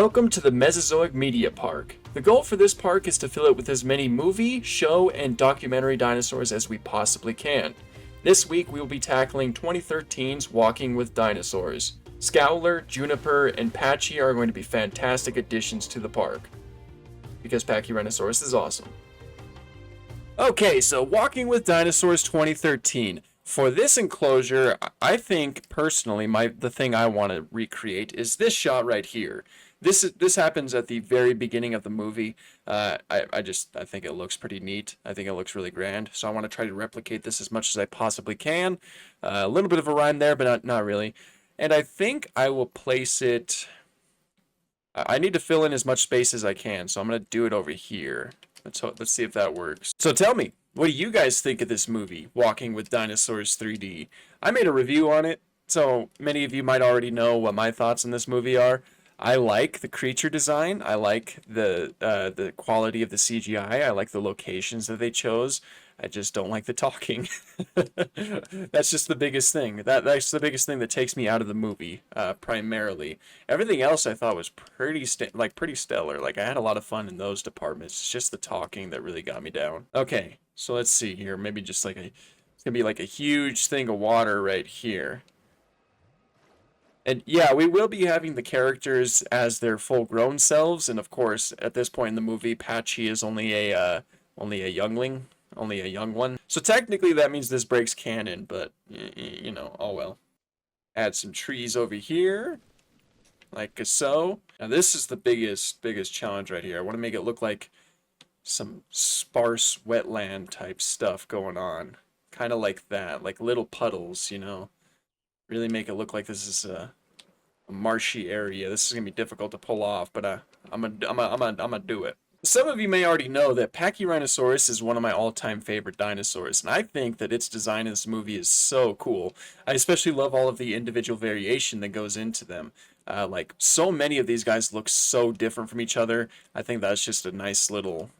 Welcome to the Mesozoic Media Park. The goal for this park is to fill it with as many movie, show, and documentary dinosaurs as we possibly can. This week we will be tackling 2013's Walking with Dinosaurs. Scowler, Juniper, and Patchy are going to be fantastic additions to the park. Because Pachyrhinosaurus is awesome. Okay, so Walking with Dinosaurs 2013. For this enclosure, I think personally, the thing I want to recreate is this shot right here. This happens at the very beginning of the movie. I think it looks pretty neat. I think it looks really grand. So I want to try to replicate this as much as I possibly can. A little bit of a rhyme there, but not really. And I think I will place it. I need to fill in as much space as I can, so I'm gonna do it over here. Let's see if that works. So tell me, what do you guys think of this movie, Walking with Dinosaurs 3D? I made a review on it, so many of you might already know what my thoughts on this movie are. I like the creature design. I like the quality of the CGI. I like the locations that they chose. I just don't like the talking. That's just the biggest thing. That's the biggest thing that takes me out of the movie, primarily. Everything else I thought was pretty stellar. Like, I had a lot of fun in those departments. It's just the talking that really got me down. Okay, so let's see here. Maybe just like it's gonna be like a huge thing of water right here. And yeah, we will be having the characters as their full-grown selves, and of course, at this point in the movie, Patchy is only a youngling. Only a young one. So technically that means this breaks canon, but you know, oh well. Add some trees over here, like so. Now this is the biggest challenge right here. I want to make it look like some sparse wetland type stuff going on. Kind of like that, like little puddles, you know. Really make it look like this is a marshy area. This is gonna be difficult to pull off, but I'm gonna do it. Some of you may already know that Pachyrhinosaurus is one of my all-time favorite dinosaurs, and I think that its design in this movie is so cool. I especially love all of the individual variation that goes into them. Like, so many of these guys look so different from each other. I think that's just a nice little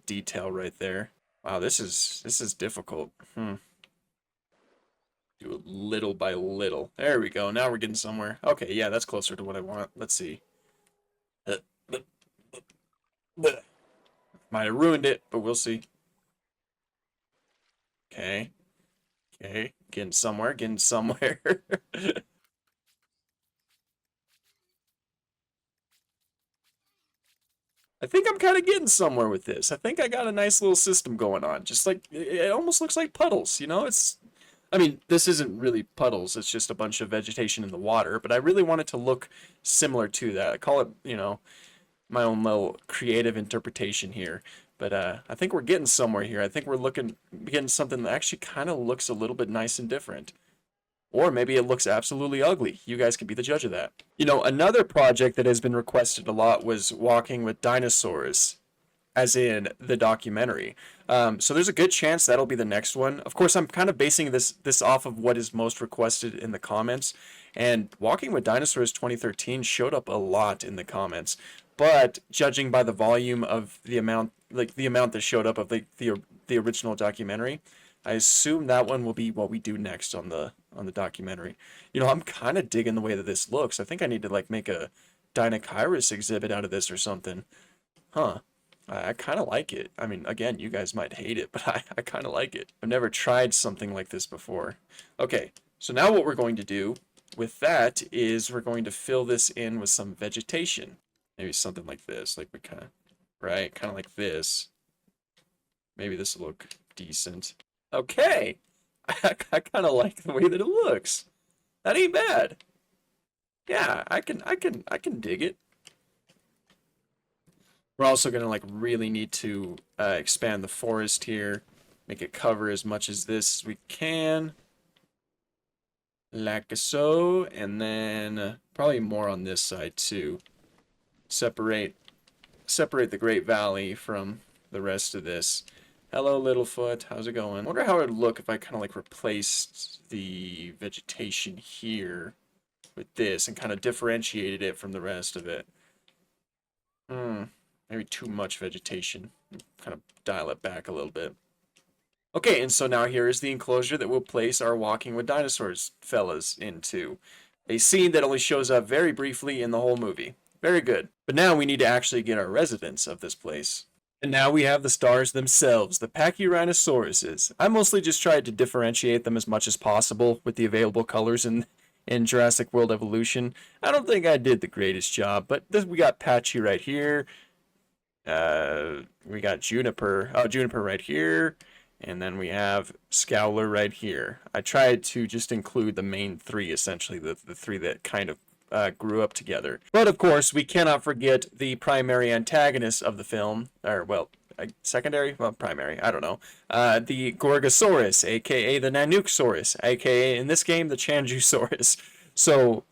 detail right there. Wow, this is difficult. Do it little by little. There we go. Now we're getting somewhere. Okay, yeah, that's closer to what I want. Let's see. Might have ruined it, but we'll see. Okay. Okay. Getting somewhere. Getting somewhere. I think I'm kind of getting somewhere with this. I think I got a nice little system going on. Just like, it almost looks like puddles, you know? I mean, this isn't really puddles. It's just a bunch of vegetation in the water, but I really want it to look similar to that. I call it, you know, my own little creative interpretation here. But I think we're getting somewhere here. I think we're getting something that actually kind of looks a little bit nice and different. Or maybe it looks absolutely ugly. You guys can be the judge of that. You know, another project that has been requested a lot was Walking with Dinosaurs, as in the documentary. So there's a good chance that'll be the next one. Of course, I'm kind of basing this off of what is most requested in the comments. And Walking with Dinosaurs 2013 showed up a lot in the comments. But judging by the volume of the amount that showed up of the original documentary, I assume that one will be what we do next on the documentary. You know, I'm kind of digging the way that this looks. I think I need to like make a Dinosaurs exhibit out of this or something. Huh. I kind of like it. I mean, again, you guys might hate it, but I kind of like it. I've never tried something like this before. Okay, so now what we're going to do with that is we're going to fill this in with some vegetation. Maybe something like this, like we kind of like this. Maybe this will look decent. Okay, I kind of like the way that it looks. That ain't bad. Yeah, I can dig it. We're also gonna like really need to expand the forest here, make it cover as much as this as we can. Like so, and then probably more on this side too. Separate the Great Valley from the rest of this. Hello, Littlefoot. How's it going? I wonder how it would look if I kind of like replaced the vegetation here with this and kind of differentiated it from the rest of it. Maybe too much vegetation. Kind of dial it back a little bit. Okay, and so now here is the enclosure that we'll place our Walking with Dinosaurs fellas into. A scene that only shows up very briefly in the whole movie. Very good. But now we need to actually get our residents of this place. And now we have the stars themselves, the Pachyrhinosauruses. I mostly just tried to differentiate them as much as possible with the available colors in Jurassic World Evolution. I don't think I did the greatest job, but we got Patchy right here. We got Juniper right here. And then we have Scowler right here. I tried to just include the main three, essentially, the three that kind of grew up together. But of course, we cannot forget the primary antagonist of the film, or well, secondary, well, primary, I don't know. The Gorgosaurus, aka the Nanooksaurus, aka in this game the Chanjusaurus. So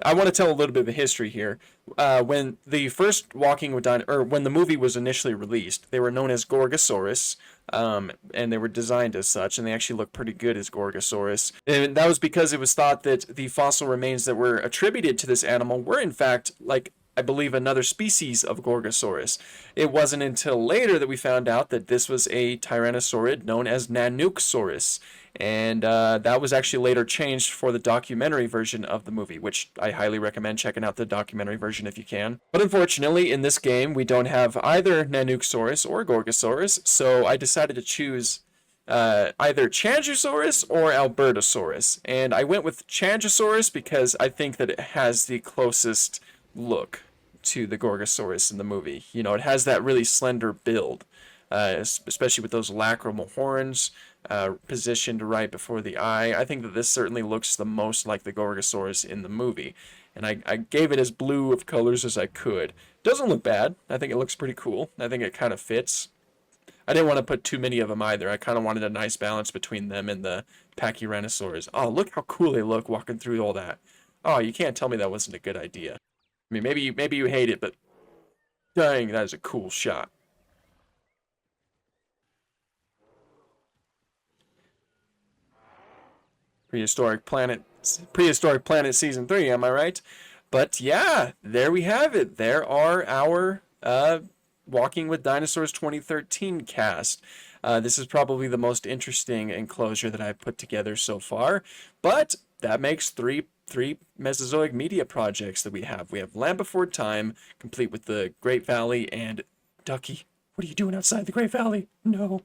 I want to tell a little bit of a history here. When the first Walking with Dinosaurs, or when the movie was initially released, they were known as Gorgosaurus, and they were designed as such, and they actually look pretty good as Gorgosaurus. And that was because it was thought that the fossil remains that were attributed to this animal were in fact, like, I believe, another species of Gorgosaurus. It wasn't until later that we found out that this was a tyrannosaurid known as Nanooksaurus. And that was actually later changed for the documentary version of the movie, which I highly recommend checking out the documentary version if you can. But unfortunately, in this game, we don't have either Nanooksaurus or Gorgosaurus, so I decided to choose either Changosaurus or Albertosaurus. And I went with Changosaurus because I think that it has the closest look to the Gorgosaurus in the movie. You know, it has that really slender build, especially with those lacrimal horns positioned right before the eye. I think that this certainly looks the most like the Gorgosaurus in the movie. And I gave it as blue of colors as I could. Doesn't look bad. I think it looks pretty cool. I think it kind of fits. I didn't want to put too many of them either. I kind of wanted a nice balance between them and the Pachyrhinosaurs. Oh, look how cool they look walking through all that. Oh, you can't tell me that wasn't a good idea. I mean, maybe you hate it, but dang, that is a cool shot. Prehistoric Planet Season 3, am I right? But yeah, there we have it. There are our Walking with Dinosaurs 2013 cast. This is probably the most interesting enclosure that I've put together so far, but that makes three Mesozoic media projects that we have. We have Land Before Time, complete with the Great Valley, and Ducky, what are you doing outside the Great Valley? No.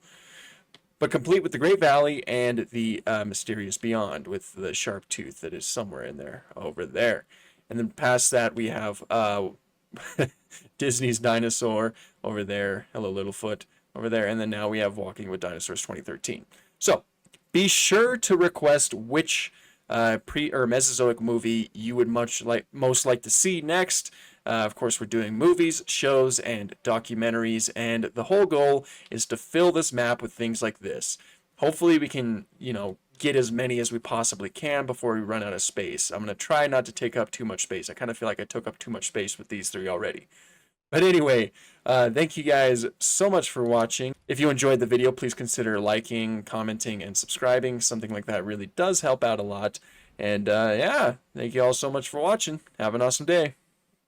But complete with the Great Valley and the Mysterious Beyond with the sharp tooth that is somewhere in there, over there. And then past that we have Disney's Dinosaur over there, Hello Littlefoot over there, and then now we have Walking with Dinosaurs 2013. So be sure to request which Mesozoic movie you would most like to see next. Of course, we're doing movies, shows, and documentaries, and the whole goal is to fill this map with things like this. Hopefully we can, get as many as we possibly can before we run out of space. I'm going to try not to take up too much space. I kind of feel like I took up too much space with these three already. But anyway, thank you guys so much for watching. If you enjoyed the video, please consider liking, commenting, and subscribing. Something like that really does help out a lot. And yeah, thank you all so much for watching. Have an awesome day.